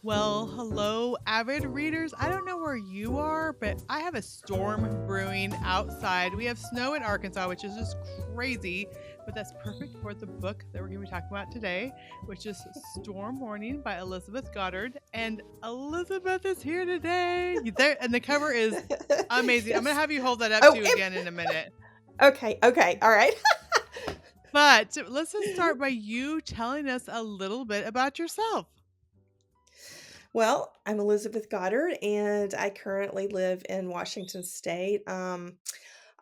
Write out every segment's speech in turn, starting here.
Well, hello, avid readers. I don't know where you are, but I have a storm brewing outside. We have snow in Arkansas, which is just crazy, but that's perfect for the book that we're going to be talking about today, which is Storm Warning by Elizabeth Goddard. And Elizabeth is here today. There, and the cover is amazing. I'm going to Yes. have you hold that up Oh, to again in a minute. okay, all right. But let's just start by you telling us a little bit about yourself. Well, I'm Elizabeth Goddard, and I currently live in Washington State. I'm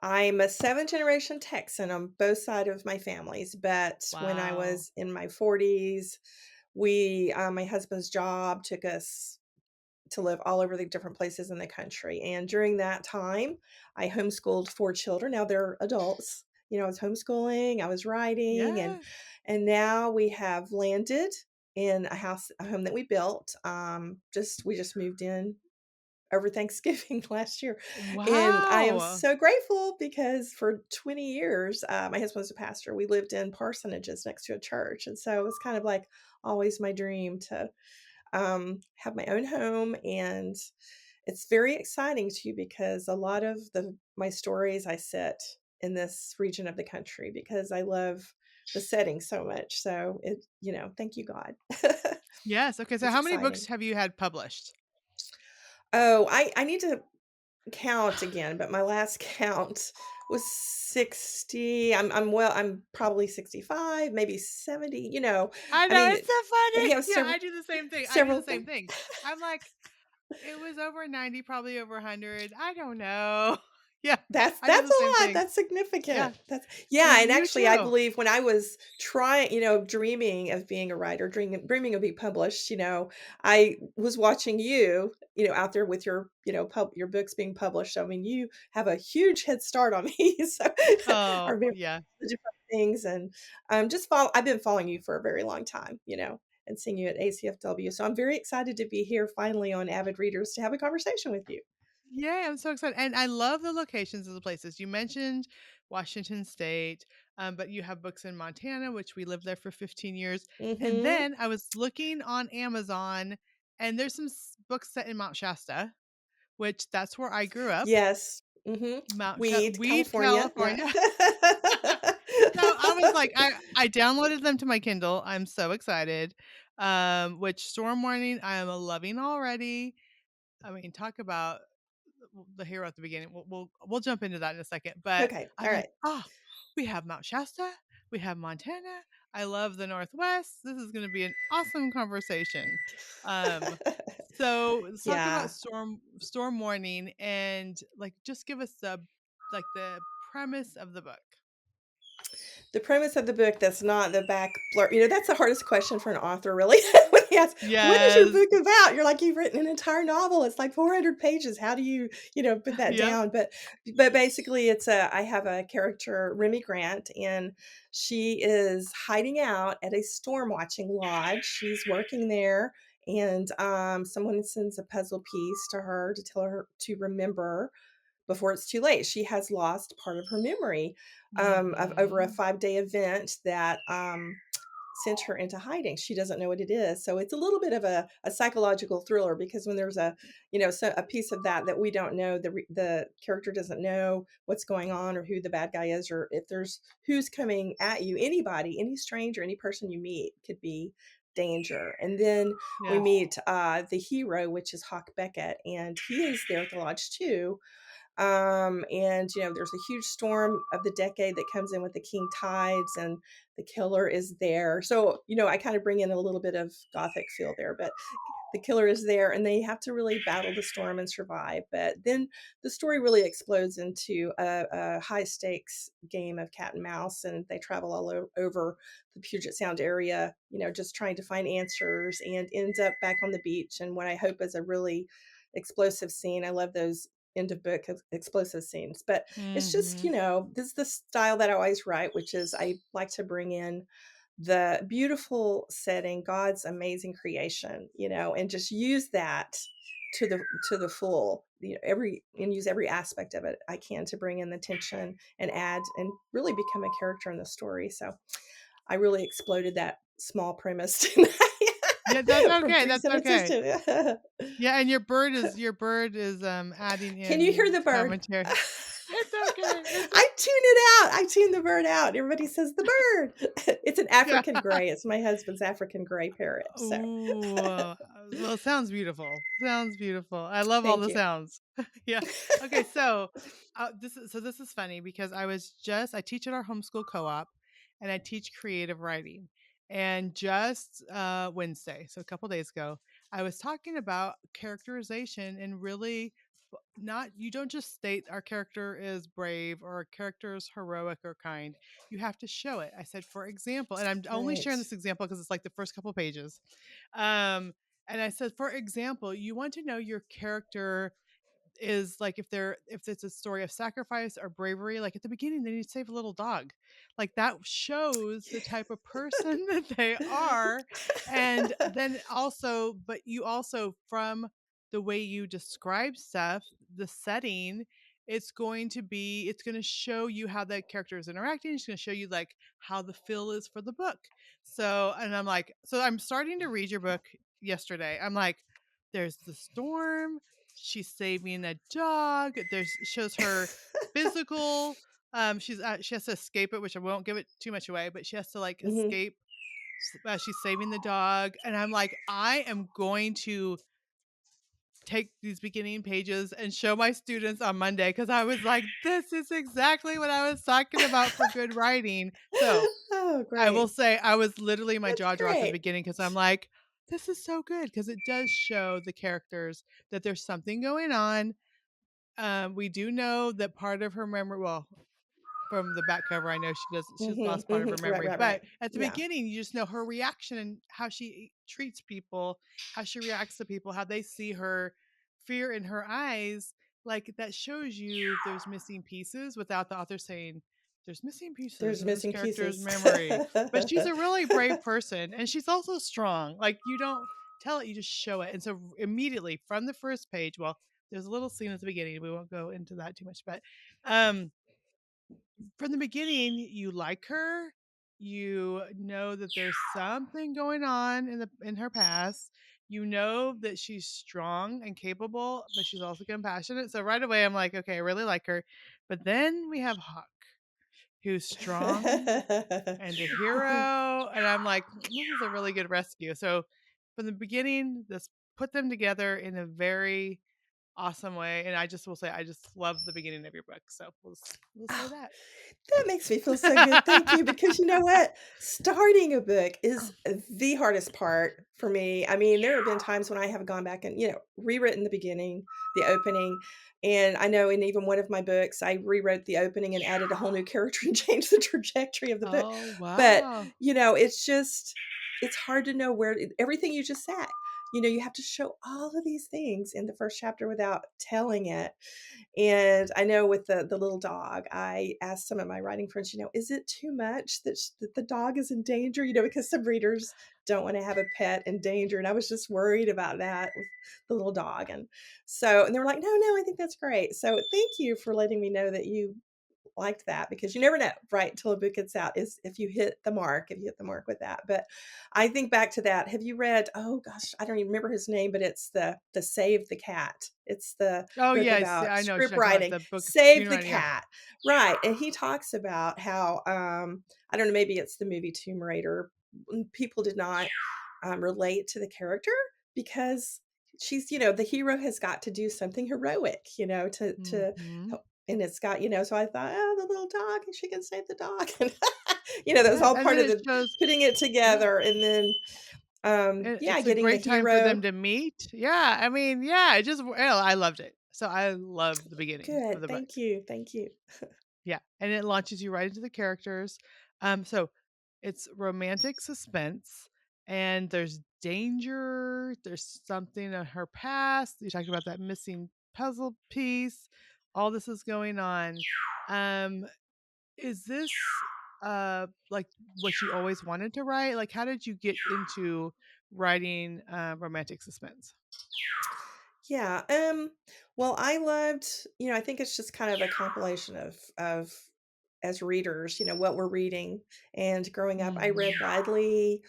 a seventh generation Texan on both sides of my families, but when I Wow. was in my 40s, my husband's job took us to live all over the different places in the country. And during that time, I homeschooled four children. Now they're adults. I was homeschooling, I was writing, and Yes. now we have landed in a home that we built. Just we just moved in over Thanksgiving last year, and I am Wow. so grateful because for 20 years, my husband was a pastor. We lived in parsonages next to a church, and so it was kind of like always my dream to have my own home. And it's very exciting too because a lot of the my stories I set in this region of the country because I love the setting so much. So thank you, God. Yes, okay, so It's how many books exciting. have you had published? Oh, I need to count again, but my last count was 60. I'm probably 65, maybe 70, I I know, mean, it's so we funny. have Yeah, I do the same thing, I do the several same things. thing. I'm like, it was over 90, probably over 100, I don't know. Yeah, I do That's the same a lot, thing. that's significant. Yeah, That's so yeah, and you actually, I too. believe when I was trying dreaming of being a writer, dreaming of being published, I was watching you, out there with your, your books being published. So, I mean, you have a huge head start on me, so I Oh, remember yeah. the different things, and, just follow I've been following you for a very long time, and seeing you at ACFW, so I'm very excited to be here finally on Avid Readers to have a conversation with you. Yay, I'm so excited, and I love the locations of the places. You mentioned Washington State, but you have books in Montana, which we lived there for 15 years, and Mhm. then I was looking on Amazon, and there's some books set in Mount Shasta, which that's where I grew up, Yes. Mhm. Weed, Weed, California, yeah. California. So I was like, I downloaded them to my Kindle. I'm so excited. Which Storm Warning I am loving already. I mean, talk about the hero at the beginning. We'll jump into that in a second. But Okay, I'm like, alright. oh, we have Mount Shasta, we have Montana. I love the Northwest. This is going to be an awesome conversation. Um, so let's talk about Yeah. Storm Warning and like just give us the premise of the book. The premise of the book that's not the back blur that's the hardest question for an author, really, when he asks, "What is your Yes. book about?" You're like, "You've written an entire novel, it's like 400 pages, how do you, put that Yep. down?" But basically, I have a character, Remy Grant, and she is hiding out at a storm watching lodge. She's working there, and, someone sends a puzzle piece to her to tell her to remember before it's too late. She has lost part of her memory, of over a Mhm. 5-day event that, sent her into hiding. She doesn't know what it is. So it's a little bit of a psychological thriller because when there's a piece of that we don't know, the character doesn't know what's going on or who the bad guy is, or if there's who's coming at you. Anybody, any stranger, any person you meet could be danger. And then we Yes. meet the hero, which is Hawk Beckett, and he is there at the lodge too. And there's a huge storm of the decade that comes in with the king tides, and the killer is there. So I kind of bring in a little bit of gothic feel there, but the killer is there, and they have to really battle the storm and survive. But then the story really explodes into a high stakes game of cat and mouse, and they travel all over the Puget Sound area, just trying to find answers, and ends up back on the beach. And what I hope is a really explosive scene. I love those end of book explosive scenes, but it's just, Mhm. this is the style that I always write, which is I like to bring in the beautiful setting, God's amazing creation, and just use that to the full, use every aspect of it I can to bring in the tension and add and really become a character in the story. So I really exploded that small premise tonight. Yeah, that's from okay, 3 that's sentences okay. to Yeah, and your bird is, adding Can you hear in the bird? commentary. It's okay, it's I tune it out. I tune the bird out. Everybody says the bird. It's an yeah. African gray. It's my husband's African gray parrot. So Ooh, well, it sounds beautiful. Sounds beautiful. I love all thank the you. sounds. Yeah. Okay, so this is funny because I teach at our homeschool co-op, and I teach creative writing. And just Wednesday, so a couple days ago, I was talking about characterization and really not you don't just state our character is brave or our character is heroic or kind. You have to show it. I said, for example, and I'm only Right. sharing this example because it's like the first couple pages. Um, and I said, for example, you want to know your character is like if it's a story of sacrifice or bravery, like at the beginning they need to save a little dog, like that shows the type of person that they are. And then also, but you also, from the way you describe stuff, the setting, it's going to show you how that character is interacting. It's going to show you like how the feel is for the book. So, and I'm like, so I'm starting to read your book yesterday. I'm like, there's the storm, she's saving a dog. There's shows her physical. She has to escape it, which I won't give it too much away, but she has to like Mhm. escape. She's saving the dog, and I'm like, I am going to take these beginning pages and show my students on Monday because I was like, this is exactly what I was talking about for good writing. So Oh, I will great. say I was literally my That's jaw dropped at the great. beginning because I'm like, this is so good because it does show the characters that there's something going on. We do know that part of her memory, well, from the back cover, I know she's Mhm, lost part of her mhm. Right, memory. right, But right. at the Yeah. beginning, you just know her reaction and how she treats people, how she reacts to people, how they see her, fear in her eyes. Like that shows you there's missing pieces without the author saying there's missing pieces There's in this missing character's pieces. memory. But she's a really brave person and she's also strong. Like you don't tell it, you just show it. And so immediately from the first page, well, there's a little scene at the beginning. We won't go into that too much, but um from the beginning, you like her. You know that there's something going on in her past. You know that she's strong and capable, but she's also compassionate. So right away, I'm like, okay, I really like her. But then we have Hawk, who's strong and a hero, and I'm like, this is a really good rescue. So from the beginning, this put them together in a very awesome way, and I just will say, I just love the beginning of your book. So we'll say Oh, that. that makes me feel so good. Thank you. Because you know what? Starting a book is the hardest part for me. I mean, there have been times when I have gone back and, rewritten the beginning, the opening. And I know in even one of my books, I rewrote the opening and added a whole new character and changed the trajectory of the book. Oh, But, wow. it's hard to know everything you just said. You have to show all of these things in the first chapter without telling it. And I know with the little dog, I asked some of my writing friends, is it too much that the dog is in danger? Because some readers don't want to have a pet in danger. And I was just worried about that with the little dog. And they were like, no, no, I think that's great. So thank you for letting me know that you liked that, because you never know, right, until a book gets out, is if you hit the mark with that. But I think back to that. Have you read, oh gosh, I don't even remember his name, but it's the Save the Cat. It's the Oh, book yes, yeah, about I know what script you're talking about, writing. the book Save the screenwriting, yeah. Cat. Right. And he talks about how I don't know, maybe it's the movie Tomb Raider. People did not relate to the character because the hero has got to do something heroic, to Mhm. help. And it's got, so I thought, oh, the little dog, and she can save the dog. And, that was Yeah, all and part then of it the shows putting it yeah, together. And then, and yeah, it's a getting the great time for hero. them to meet. Yeah, I mean, yeah, I loved it. So I love the beginning of Good. the book. Thank you. Thank you. Yeah, and it launches you right into the characters. So it's romantic suspense, and there's danger. There's something in her past. You talked about that missing puzzle piece. All this is going on. Um, is this like what you always wanted to write? Like, how did you get into writing romantic suspense? Yeah. Well, I loved, I think it's just kind of a compilation of as readers, what we're reading. And growing up, I read Mhm. widely,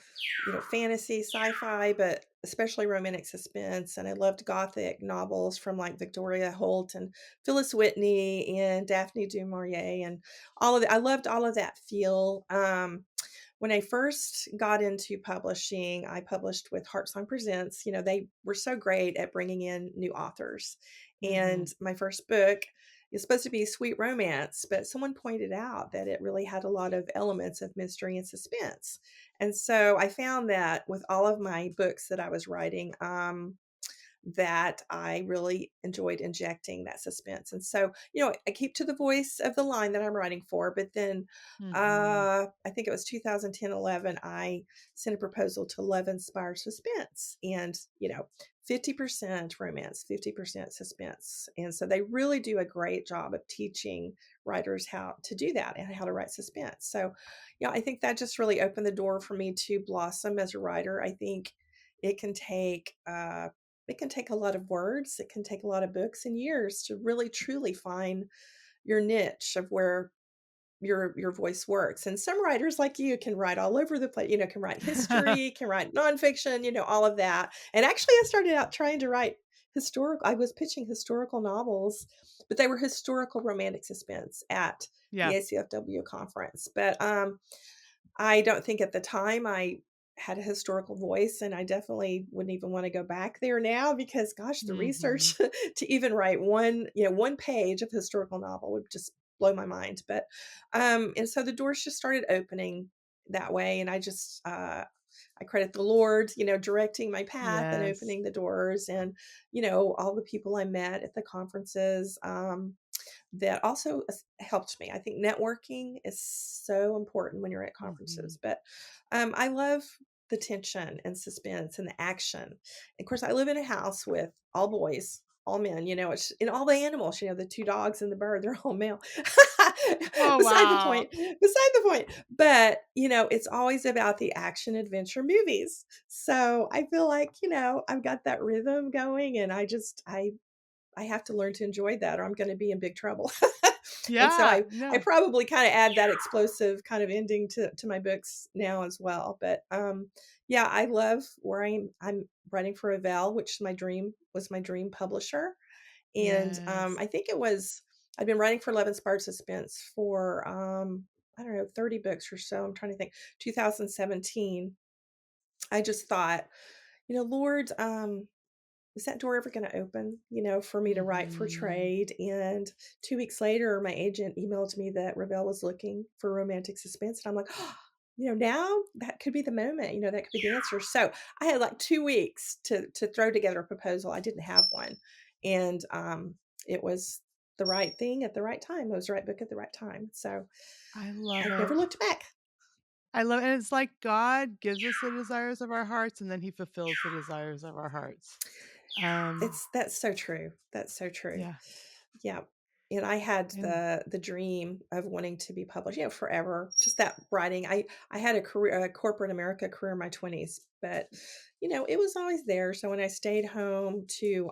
fantasy, sci-fi, but especially romantic suspense. And I loved Gothic novels from like Victoria Holt and Phyllis Whitney and Daphne du Maurier and all of that. I loved all of that feel. When I first got into publishing, I published with Heartsong Presents. They were so great at bringing in new authors. And Mhm. my first book is supposed to be sweet romance, but someone pointed out that it really had a lot of elements of mystery and suspense. And so I found that with all of my books that I was writing, that I really enjoyed injecting that suspense. And so, I keep to the voice of the line that I'm writing for, but then Mhm. I think it was 2010, 11, I sent a proposal to Love Inspired Suspense and, 50% romance, 50% suspense. And so they really do a great job of teaching writers how to do that and how to write suspense. So, I think that just really opened the door for me to blossom as a writer. I think it can take a lot of words. It can take a lot of books and years to really truly find your niche of where your voice works. And some writers like you can write all over the place, can write history, can write nonfiction, all of that. And actually I started out trying to write I was pitching historical novels, but they were historical romantic suspense at the Yeah. ACFW conference. But I don't think at the time I had a historical voice, and I definitely wouldn't even want to go back there now because, gosh, the Mhm. research to even write one page of historical novel would just blow my mind. But and so the doors just started opening that way, and I credit the Lord, directing my path and Yes. opening the doors, and all the people I met at the conferences. That also helped me. I think networking is so important when you're at Mhm. conferences. But I love the tension and suspense and the action. Of course, I live in a house with all boys, all men, and all the animals, the two dogs and the bird, they're all male. Oh, Beside the wow. point, beside the point. But, it's always about the action adventure movies. So I feel like, I've got that rhythm going and I have to learn to enjoy that or I'm going to be in big trouble. And so Yeah, I no. probably kind of add that explosive kind of ending to my books now as well. But yeah, I love where I'm writing for Avell, which was my dream publisher. And Yes. I think I've been writing for Love Inspired Suspense for I don't know, 30 books or so. I'm trying to think. 2017. I just thought, Lord, is that door ever going to open, for me to write for Mhm. trade? And 2 weeks later, my agent emailed me that Ravel was looking for romantic suspense. And I'm like, oh, now that could be the moment, that could be the answer. So I had like 2 weeks to throw together a proposal. I didn't have one. And it was the right thing at the right time. It was the right book at the right time. So I love I've never it. looked back. I love and it's like God gives us the desires of our hearts, and then he fulfills the desires of our hearts. That's so true. That's so true. Yeah. Yeah. And I had And the dream of wanting to be published, forever. Just that writing. I had a corporate America career in my 20s, but it was always there. So when I stayed home to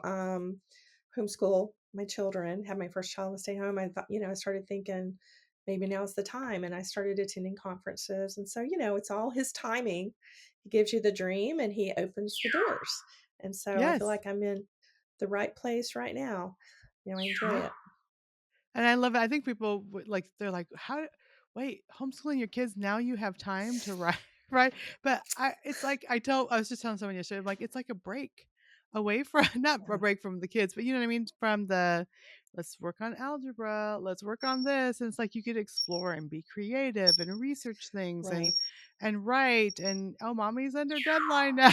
homeschool my children, have my first child and stay home, I thought, I started thinking maybe now's the time. And I started attending conferences. And so, it's all his timing. He gives you the dream and he opens the doors. And so I feel yes. like I'm in the right place right now. I enjoy Yeah. it. And I love it. I think people would like they're like, "How wait, homeschooling your kids now you have time to write." Right? But it's like I was just telling someone yesterday, I'm like, it's like a break away from not a Yeah. break from the kids, but you know what I mean? From the let's work on algebra, let's work on this. And it's like you could explore and be creative and research things Right. and write and oh mommy's under deadline now.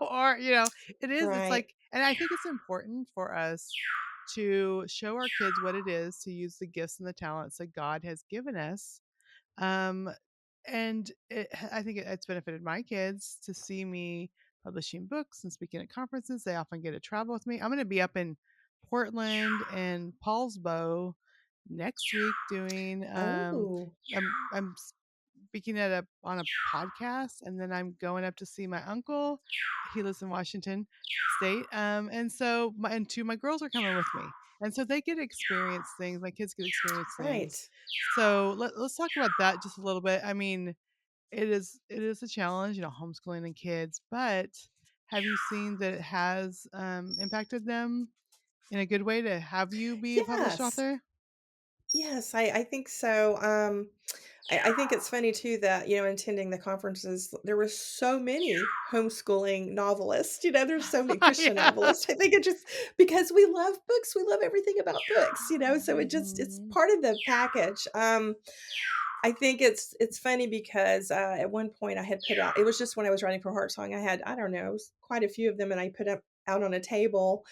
Or, it's Right. like and I think it's important for us to show our kids what it is to use the gifts and the talents that God has given us. Um, and I think it's benefited my kids to see me publishing books and speaking at conferences. They often get to travel with me. I'm going to be up in Portland and Paulsbo next week doing. Oh, I'm speaking at a on a podcast, and then I'm going up to see my uncle. He lives in Washington State, and so my girls are coming with me, and so they get to experience things. My kids get to experience Right. things. So let's talk about that just a little bit. I mean, it is a challenge, homeschooling and kids, but have you seen that it has impacted them in a good way to have you be a published Yes. author? Yes, I think so. I think it's funny too that, attending the conferences, there were so many homeschooling novelists. There's so many Christian Yeah. novelists. I think it just because we love books, we love everything about books, so it's Mhm. part of the package. I think it's funny because, at one point I had put out it was just when I was writing for Heart Song, I had, I don't know, it was quite a few of them, and I put up out on a table,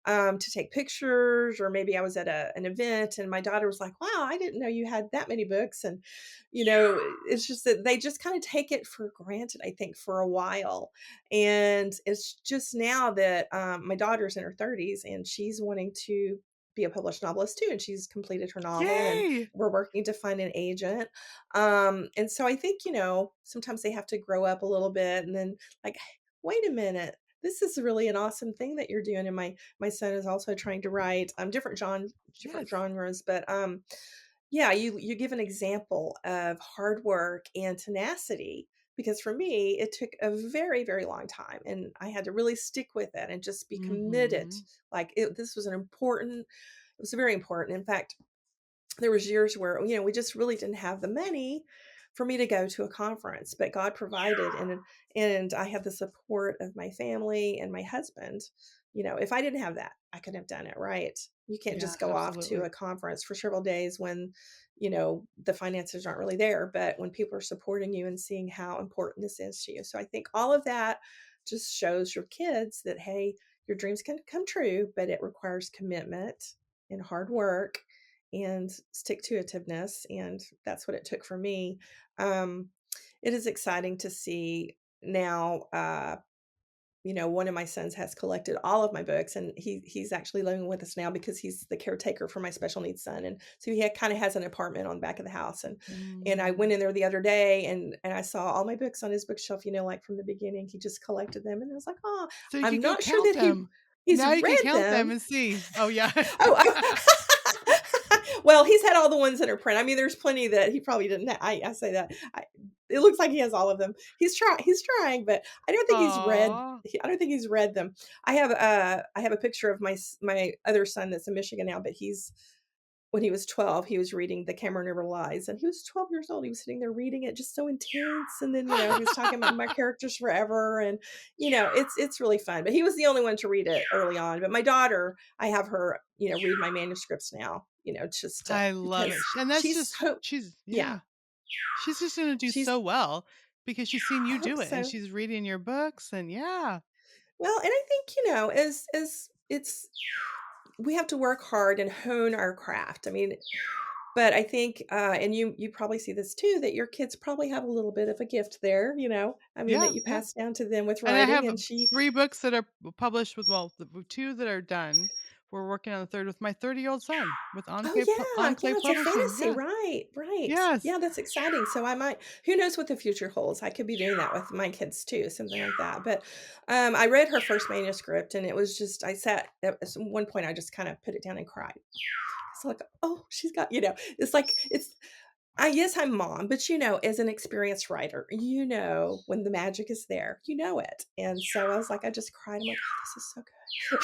to take pictures, or maybe I was at an event, and my daughter was like, "Wow, I didn't know you had that many books," and, it's just that they just kinda take it for granted, I think, for a while, and it's just now that, my daughter's in her 30s, and she's wanting to be a published novelist too, and she's completed her novel, and Yay! we're working to find an agent. And so I think, sometimes they have to grow up a little bit and then like, wait a minute, this is really an awesome thing that you're doing. And my son is also trying to write different Yes. genres, but yeah, you give an example of hard work and tenacity. Because for me, it took a very, very long time, and I had to really stick with it and just be committed. Mhm. This was it was very important. In fact, there was years where we just really didn't have the money for me to go to a conference, but God provided, and I had the support of my family and my husband. If I didn't have that, I couldn't have done it. Right? You can't Yeah, just go off to absolutely. a conference for several days when the finances aren't really there, but when people are supporting you and seeing how important this is to you. So I think all of that just shows your kids that, hey, your dreams can come true, but it requires commitment and hard work and stick to itiveness. And that's what it took for me. Um, it is exciting to see now. One of my sons has collected all of my books, and he's actually living with us now because he's the caretaker for my special needs son, and so he kind of has an apartment on the back of the house. And I went Mm. in there the other day, and I saw all my books on his bookshelf. Like from the beginning, he just collected them, and I was like, oh, So you I'm could go not sure count that them. he's Now you can read count them them. and see. Oh, yeah. Oh, well, he's had all the ones that are print. I mean, there's plenty that he probably didn't. I say that. It looks like he has all of them. He's trying, but I don't think he's read. Aw. I don't think he's read them. I have a picture of my other son that's in Michigan now, but he's when he was 12, he was reading The Camera Never Lies, and he was 12 years old. He was sitting there reading it just so intense, and then, he was talking about my characters forever, and, it's really fun, but he was the only one to read it early on. But my daughter, I have her, read my manuscripts now, just, I love because it. And that's she's just so she's yeah, yeah. She's just gonna do she's so well because she's seen I you hope do it and so. she's reading your books and yeah. Well, and I think, as it's we have to work hard and hone our craft. I mean, but I think, and you probably see this too, that your kids probably have a little bit of a gift there, I mean, that Yeah, you yeah. pass down to them with And I writing, have and she 3 books that are published with two that are done. We're working on the 3rd with my 30-year-old son with oh, yeah, Enclave it's your Publishing. fantasy, Yeah. right, right. Yes. Yeah, that's exciting. So I might who knows what the future holds. I could be doing that with my kids too, something like that. But, I read her first manuscript, and it was just I sat at one point, I just kinda put it down and cried. It's like, "Oh, she's got" it's like it's yes, I'm mom, but, as an experienced writer, when the magic is there, it. And so I was like, I just cried. I'm like, "Oh, this is so good."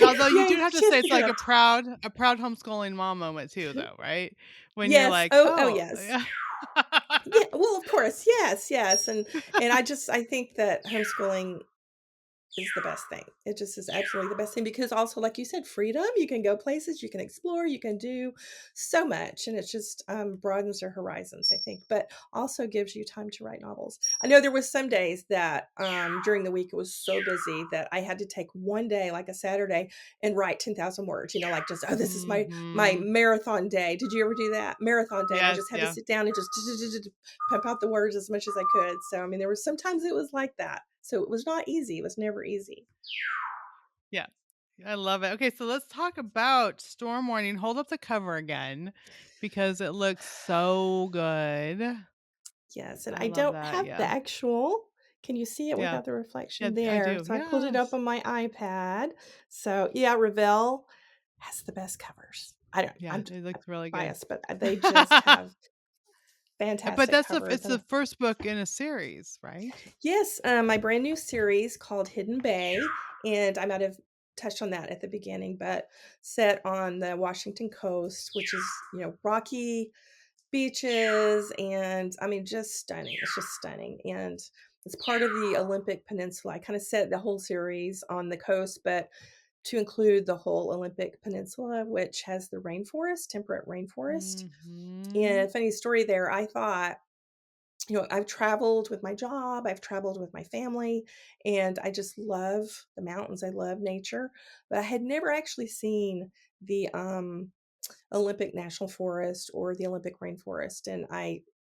Although you do Yay, have to she has say the it's like gift. a proud homeschooling mom moment too though, right? When you're Yes. like, Oh, "Oh, yes. yeah." Yeah, well, of course. Yes, yes, and I think that homeschooling is the best thing. It just is absolutely the best thing because also, like you said, freedom, you can go places, you can explore, you can do so much, and it just, broadens their horizons, I think, but also gives you time to write novels. I know there was some days that, during the week, it was so busy that I had to take one day, like a Saturday, and write 10,000 words, like just, "Oh, this is my Mhm. marathon day." Did you ever do that? Marathon day, and I Yes, just had to yeah. sit down and just pump out the words as much as I could. So, I mean, there was sometimes it was like that. So it was not easy. It was never easy. Yeah. I love it. Okay, so let's talk about Storm Warning. Hold up the cover again because it looks so good. Yes, and I I love don't that. have the Yeah. actual. Can you see it Yeah. without the Yeah, reflection I there? do. So I pulled it up Yes. on my iPad. So yeah, Ravel. has the best covers. I don't. Yeah, I'm it looks really good. biased, but they just have But fantastic that's the covers. it's the And first book in a series, right? yes, my brand new series called Hidden Bay, and I might have touched on that at the beginning, but set on the Washington coast, which is rocky beaches, and I mean just stunning. It's just stunning, and it's part of the Olympic Peninsula. I kind of set the whole series on the coast, but to include the whole Olympic Peninsula, which has the rainforest, temperate rainforest. Mhm. And funny story there, I thought, I've traveled with my job, I've traveled with my family, and I just love the mountains. I love nature, but I had never actually seen the Olympic National Forest or the Olympic Rainforest. And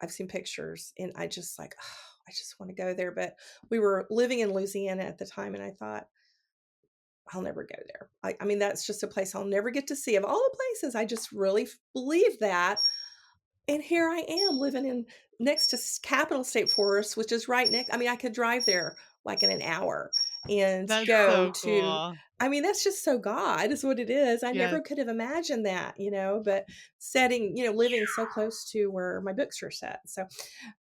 I've seen pictures, and I just like, oh, I just want to go there. But we were living in Louisiana at the time, and I thought, I'll never go there. I mean, that's just a place I'll never get to see. Of all the places, I just really believe that. And here I am living in next to Capital State Forest, which is right next. I mean, I could drive there like in an hour and That's go so to. cool. I mean, that's just so God is what it is. I Yes. never could have imagined that, but setting, living so close to where my books are set. So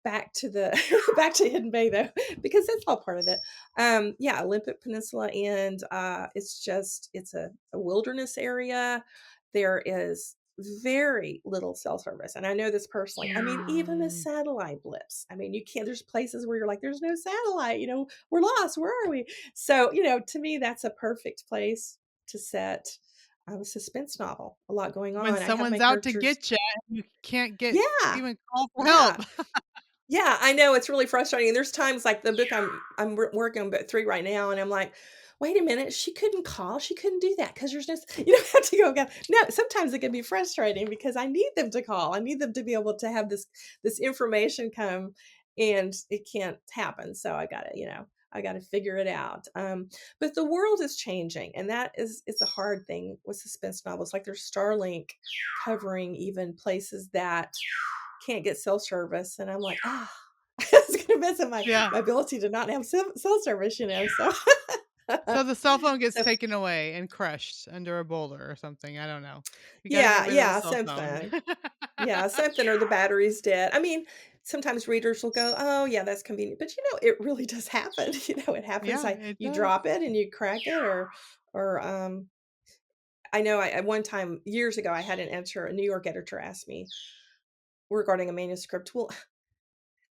back to the back to Hidden Bay though, because that's all part of it. Yeah, Olympic Peninsula, and it's a wilderness area. There is very little cell service, and I know this personally. I mean, even the Mm. satellite blips. I mean, you can't. There's places where you're like, there's no satellite. We're lost. Where are we? So, to me, that's a perfect place to set a suspense novel. A lot going When on. I have my someone's out to characters. get you, you can't get Yeah, even call for help. yeah. Yeah, I know, it's really frustrating, and there's times, like, the book I'm working on book 3 right now, and I'm like, "Wait a minute, she couldn't call, she couldn't do that because there's no have to go again." No, sometimes it can be frustrating because I need them to call, I need them to be able to have this information come, and it can't happen, so I gotta figure it out, but the world is changing, and that is it's a hard thing with suspense novels, like, there's Starlink covering even places that can't get cell service, and I'm like, "Ah." It's gonna mess up my Yeah. my ability to not have cell service, so So the cell phone gets so taken away and crushed under a boulder or something, I don't know. You gotta get yeah, rid of the yeah, cell phone. something. Yeah, something, or the battery's dead. I mean, sometimes readers will go, "Oh, yeah, that's convenient," but, it really does happen, it happens, Yeah, it you does. drop it and you crack it, or, I know at one time, years ago, I had a New York editor asked me regarding a manuscript, "Well,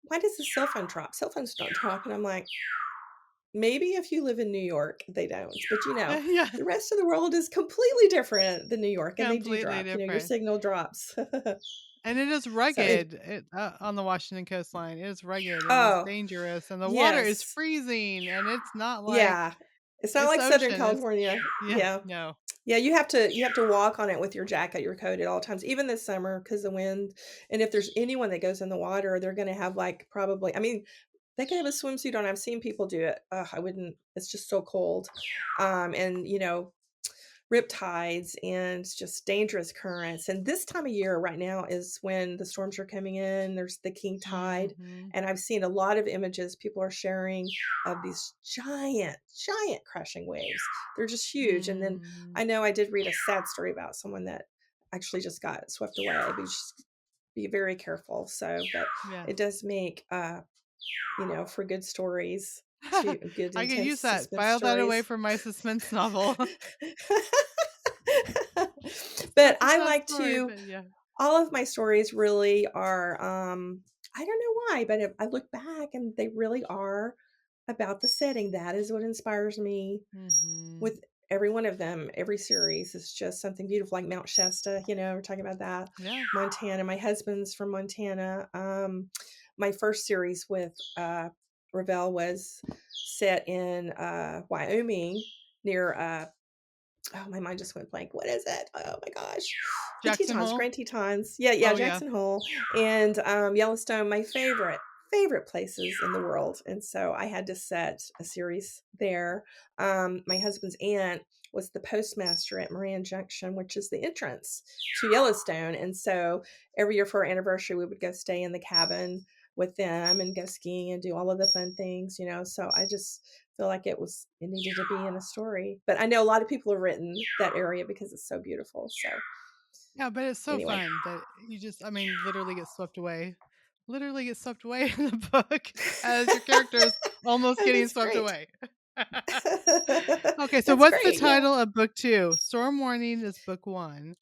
why does the cell phone drop? Cell phones don't drop," and I'm like, maybe if you live in New York, they don't, but, Yeah, the rest of the world is completely different than New York, and they do completely drop, your different. signal drops. And it is So it rugged, on the Washington coastline. It is rugged and it's Oh, dangerous, and the water is yes. freezing, and it's not like Yeah. It's not it's like Southern ocean, it's California. yeah, Yeah. no. Yeah, you have to walk on it with your jacket, your coat at all times, even this summer because the wind, and if there's anyone that goes in the water, they're gonna have, like, probably I mean, they could have a swimsuit on, I've seen people do it. Ugh, I wouldn't it's just so cold. And, riptides and just dangerous currents. And this time of year right now is when the storms are coming in. There's the king tide. Mhm. And I've seen a lot of images people are sharing of these giant, giant crashing waves. They're just huge. And then Mhm. I know I did read a sad story about someone that actually just got swept away. But just be very careful. So, but Yeah. it does make, for good stories, to good I could use intense that. suspense File that away stories. from my suspense novel. But Such a I sad like story, to but yeah. all of my stories really are, I don't know why, but if I look back and they really are about the setting. That is what inspires me Mhm. with every one of them. Every series is just something beautiful, like Mount Shasta, we're talking about that. Yeah. Montana. My husband's from Montana. My first series with Ravel was set in Wyoming near oh, my mind just went blank. What is it? Oh my gosh. The Jackson Tetons, Hole? Grand Tetons. Yeah, yeah, Oh, yeah. Jackson Hole and Yellowstone, my favorite places in the world. And so I had to set a series there. My husband's aunt was the postmaster at Moran Junction, which is the entrance to Yellowstone. And so every year for our anniversary, we would go stay in the cabin with them and go skiing and do all of the fun things, So I just feel like it needed to be in a story. But I know a lot of people have written that area because it's so beautiful. So Yeah, but it's so anyway, fun that you just, I mean, literally get swept away. Literally get swept away in the book as your character is almost oh, getting that's swept great. away. Okay, so That's what's the great. Yeah. title of book 2? Storm Warning is book 1.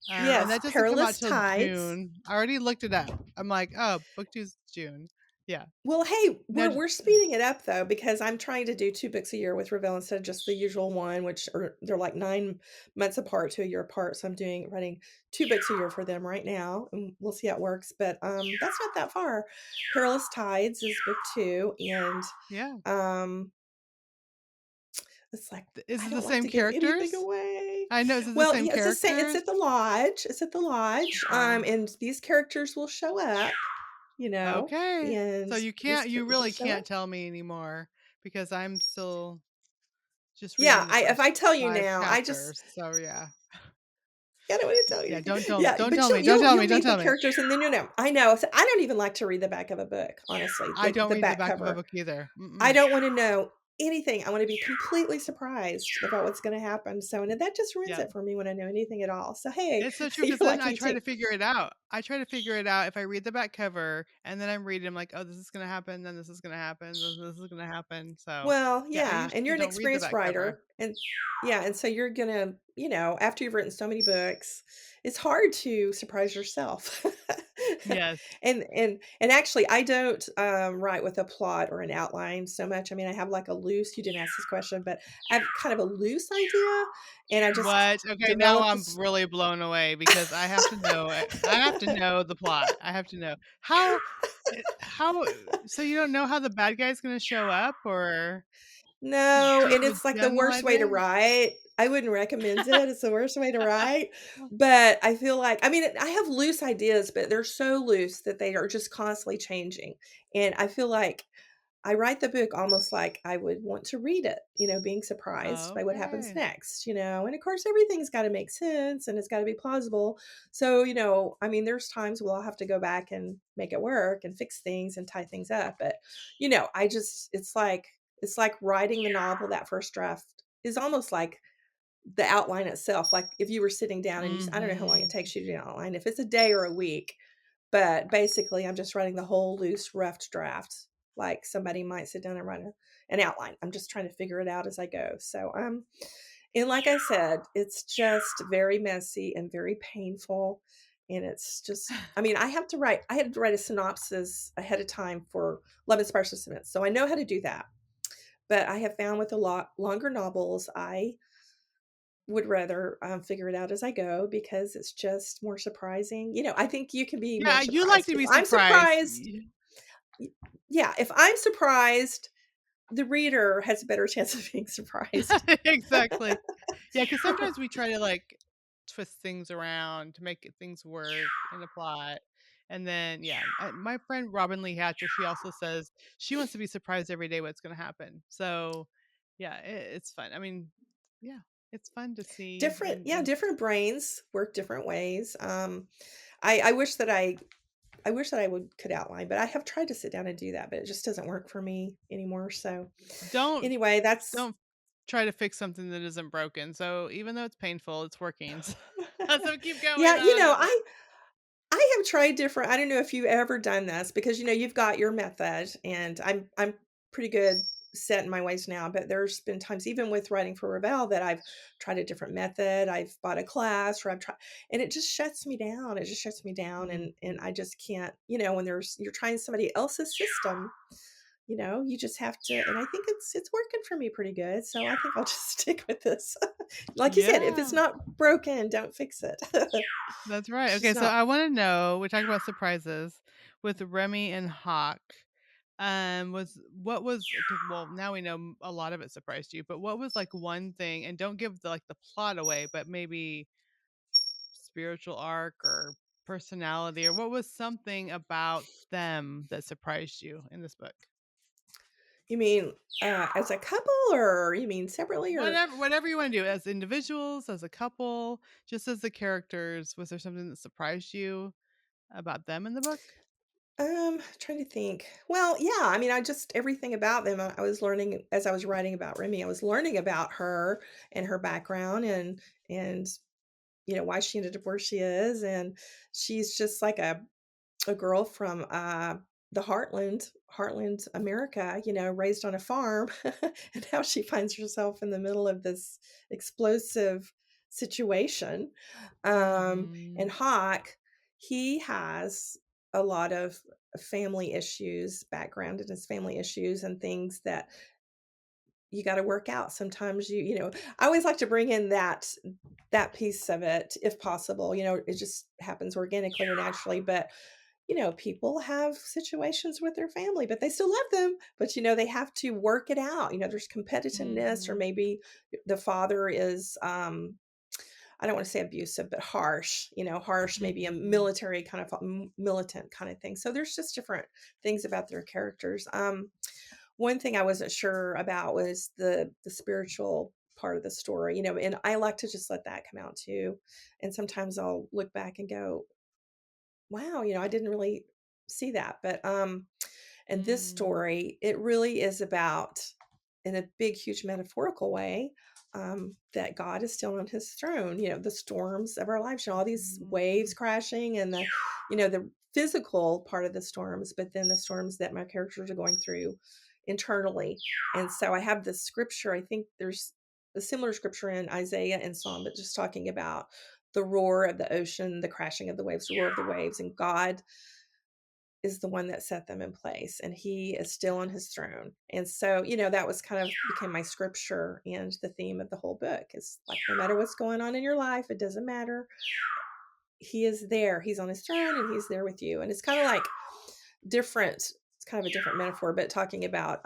And Yes, that doesn't come out Perilous till Tides. June. I already looked it up. I'm like, "Oh, book 2's June." Yeah. Well, hey, Now we're speeding it up though because I'm trying to do 2 books a year with Revell instead of just the usual one, which are they're like 9 months apart to a year apart. So I'm doing writing 2 books a year for them right now, and we'll see how it works. But that's not that far. Perilous Tides is book 2, and yeah. um, it's like Is I it the don't like same to give anything characters? away. I know, is it the Well, same yeah, it's the same. It's characters? at the lodge. It's at the lodge. Oh, And these characters will show up, okay. and So these you will really show can't up. tell me anymore because I'm still just Yeah, reading the I if I first tell you 5 now, I just chapters. So yeah. I don't want to tell Yeah, you. don't Yeah, don't but tell you'll me. Don't you'll tell you'll me. Don't meet the tell me. characters, and then you know. I know. So I don't even like to read the back of a book, honestly. I The don't the read the back back of a cover. book either. I Mm-mm. don't want to know anything. I want to be completely surprised about what's going to happen. So, and that just ruins Yeah. it for me when I know anything at all. So, hey, It's so true you're because then lucky I to try to take. figure it out. I try to figure it out if I read the back cover and then I'm reading, I'm like, oh, this is gonna happen, then this is gonna happen, this is gonna happen. So Well, yeah, I yeah, and usually you're an don't read the experienced back cover. writer, and yeah, and so you're gonna, after you've written so many books, it's hard to surprise yourself. Yes. And actually, I don't write with a plot or an outline so much. I mean, I have like a loose. You didn't ask this question, but I have kind of a loose idea, and I just What? Okay, now develop I'm this. really blown away because I have to know it. I have to know the plot. I have to know. How so you don't know how the bad guy's gonna show up or No, do you and have a it's like the general worst way to idea? write. I wouldn't recommend it, it's the worst way to write, but I feel like I mean, I have loose ideas, but they're so loose that they are just constantly changing, and I feel like I write the book almost like I would want to read it, being surprised by what happens Okay. next, and of course, everything's gotta make sense and it's gotta be plausible, so, I mean, there's times where I'll have to go back and make it work and fix things and tie things up, but, I just it's like writing the novel, that first draft is almost like the outline itself, like, if you were sitting down and I don't know how long it Mhm. takes you to do an outline, if it's a day or a week, but basically, I'm just writing the whole loose, rough draft, like somebody might sit down and write an outline. I'm just trying to figure it out as I go. So, and like I said, it's just very messy and very painful. And it's just, I mean, I had to write a synopsis ahead of time for Love and Sparse Cement. So I know how to do that. But I have found with a lot longer novels, I would rather figure it out as I go because it's just more surprising. I think you can be more Yeah, you like surprised. to If be I'm surprised. surprised, yeah, if I'm surprised, the reader has a better chance of being surprised. Exactly. Yeah, because sometimes we try to, like, twist things around to make things work in a plot, and then yeah, my friend Robin Lee Hatcher, she also says she wants to be surprised every day what's gonna happen. So, yeah, it's fun. I mean, yeah, it's fun to see Different, yeah, and different brains work different ways. I wish that I wish that I would could outline, but I have tried to sit down and do that, but it just doesn't work for me anymore. So don't anyway, that's don't try to fix something that isn't broken. So, even though it's painful, it's working. So keep going yeah, on with it. I have tried different I don't know if you've ever done this because, you've got your method, and I'm pretty good set in my ways now, but there's been times even with writing for Revell that I've tried a different method. I've bought a class or I've tried and it just shuts me down. It just shuts me down, and Mhm. I just can't, when you're trying somebody else's system, you just have to, and I think it's working for me pretty good. So I think I'll just stick with this. Like you said, if it's Yeah. not broken, don't fix it. That's right. It's Okay, just so not. I wanna know, we talked about surprises with Remy and Hawk. Was what was 'cause well, now we know a lot of it surprised you, but what was, like, one thing and don't give the plot away, but maybe spiritual arc or personality, or what was something about them that surprised you in this book? You mean, as a couple, or you mean separately, or Whatever you wanna do, as individuals, as a couple, just as the characters, was there something that surprised you about them in the book? Trying to think. Well, yeah, I mean, I just everything about them. I was learning as I was writing about Remy. I was learning about her and her background, and why she ended up where she is, and she's just like a girl from the Heartland, America. Raised on a farm, and how she finds herself in the middle of this explosive situation. And Mhm. Hawk, he has a lot of family issues, background in his family issues, and things that you got to work out. Sometimes I always like to bring in that piece of it if possible. It just happens organically or naturally, but people have situations with their family, but they still love them. But they have to work it out. There's competitiveness, or Mhm. maybe the father is I don't want to say abusive, but harsh, harsh, maybe a Mhm. military kind of militant kind of thing. So there's just different things about their characters. One thing I wasn't sure about was the spiritual part of the story, and I like to just let that come out too. And sometimes I'll look back and go, wow, I didn't really see that. But and this Mm. story, it really is about, in a big, huge metaphorical way, that God is still on his throne. The storms of our lives, all these waves Mm. crashing, and the physical part of the storms, but then the storms that my characters are going through internally. And so I have this scripture. I think there's a similar scripture in Isaiah and Psalm, but just talking about the roar of the ocean, the crashing of the waves, the roar of the waves, and God is the one that set them in place, and he is still on his throne. And so that was kind of became my scripture, and the theme of the whole book is like, no matter what's going on in your life, it doesn't matter, he is there, he's on his throne, and he's there with you. And it's kind of like different it's kind of a different metaphor, but talking about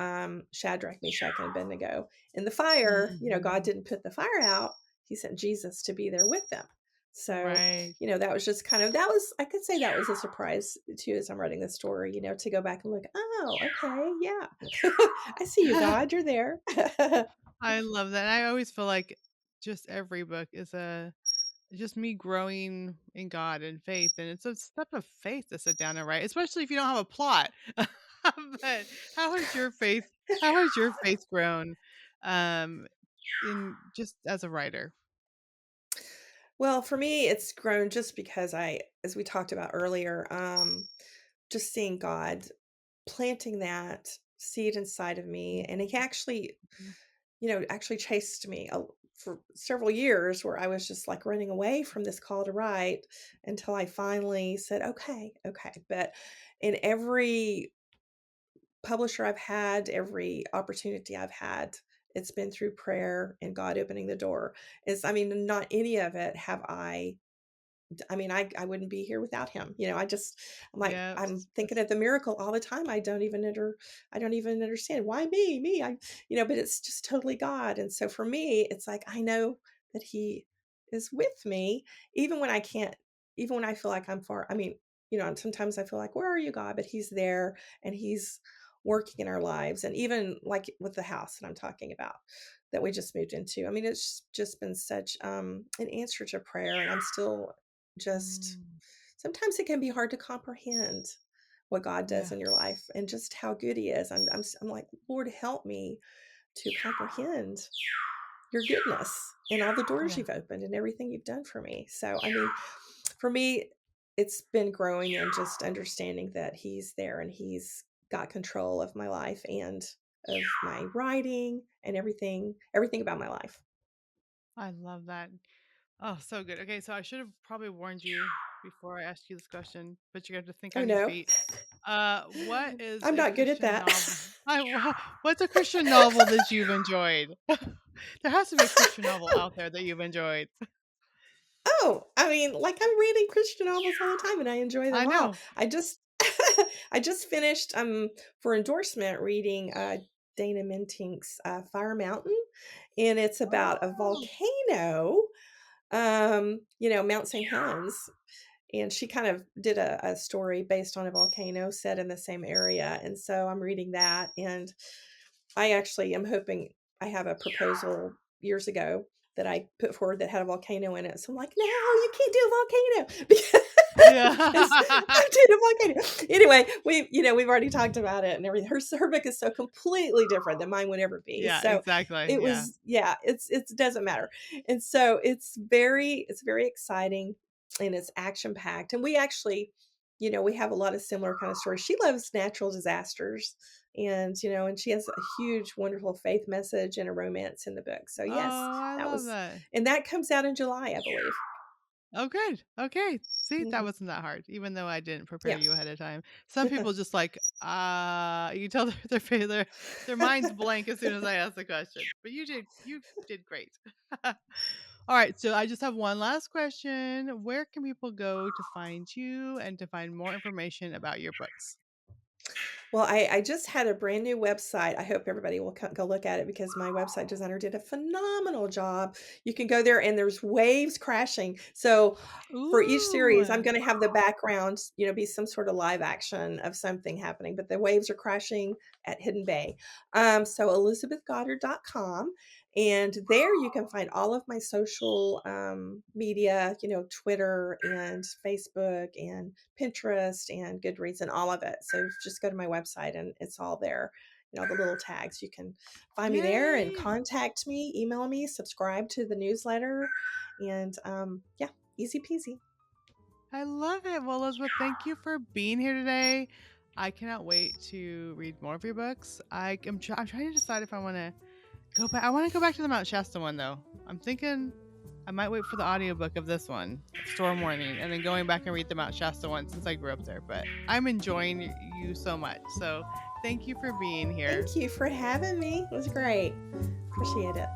Shadrach, Meshach, and Abednego in the fire. God Mhm. didn't put the fire out, he sent Jesus to be there with them. So Right. that was just kind of, that was, I could say, that was a surprise too, as I'm writing this story, to go back and look, oh, okay, yeah. I see you, God, you're there. I love that. I always feel like just every book is a just me growing in God and faith, and it's a step of faith to sit down and write, especially if you don't have a plot. But how has your faith grown, um, in just as a writer? Well, for me, it's grown just because as we talked about earlier, just seeing God planting that seed inside of me. And he actually, Mhm. actually chased me for several years, where I was just like running away from this call to write, until I finally said, okay, okay. But in every publisher I've had, every opportunity I've had, it's been through prayer and God opening the door. I mean, not any of it have I mean, I wouldn't be here without him. I'm Yes, thinking that's of the miracle all the time. I don't even understand why me, but it's just totally God. And so for me, it's like, I know that he is with me, even when I can't, even when I feel like I'm far. I mean, and sometimes I feel like, where are you, God? But he's there, and he's working in our lives. And even like with the house that I'm talking about, that we just moved into. I mean, it's just been such an answer to prayer, and I'm still just, mm, sometimes it can be hard to comprehend what God does yeah, in your life, and just how good he is. I'm like, Lord, help me to comprehend your goodness, and all the doors yeah. you've opened, and everything you've done for me. So, I mean, for me, it's been growing and just understanding that he's there, and he's got control of my life, and of my writing, and everything about my life. I love that. Oh, so good. Okay, so I should have probably warned you before I asked you this question, but you have to think Oh on your no, feet. What is I'm a not good at Christian that. novel? What's a Christian novel that you've enjoyed? There has to be a Christian novel out there that you've enjoyed. Oh, I mean, like, I'm reading Christian novels all the time, and I enjoy I them all. know. I just I just finished, for endorsement, reading, Dana Mintink's, Fire Mountain, and it's about a Oh. volcano, Mount St. Helens, and she kind of did a story based on a volcano set in the same area, and so I'm reading that. And I actually am hoping, I have a proposal years ago that I put forward that had a volcano in it. So I'm like, no, you can't do a volcano. Yeah. I'm too complicated. Anyway, we've already talked about it and everything. Her book is so completely different than mine would ever be. Yeah, So exactly. it Yeah. was, yeah, it doesn't matter. And so it's very exciting and it's action packed. And we actually, we have a lot of similar kind of stories. She loves natural disasters and she has a huge, wonderful faith message and a romance in the book. So Oh, yes, I that love was, that. and that comes out in July, I believe. Oh, good. Okay. See, that Hmm. wasn't that hard, even though I didn't prepare Yeah. you ahead of time. Some people just like, you tell their mind's blank as soon as I ask the question. But you did great. All right. So I just have one last question. Where can people go to find you and to find more information about your books? Well, I just had a brand new website. I hope everybody will go look at it because my website designer did a phenomenal job. You can go there and there's waves crashing. So for each series, I'm Ooh. going to have the background, be some sort of live action of something happening, but the waves are crashing at Hidden Bay. So elizabethgoddard.com. And there you can find all of my social media, Twitter and Facebook and Pinterest and Goodreads and all of it. So just go to my website and it's all there. The little tags. You can find me there and Yay. contact me, email me, subscribe to the newsletter. And yeah, easy peasy. I love it. Well, Elizabeth, thank you for being here today. I cannot wait to read more of your books. I'm trying to decide if I want to go back. I want to go back to the Mount Shasta one though. I'm thinking I might wait for the audiobook of this one, Storm Warning, and then going back and read the Mount Shasta one since I grew up there. But I'm enjoying you so much. So thank you for being here. Thank you for having me. It was great. Appreciate it.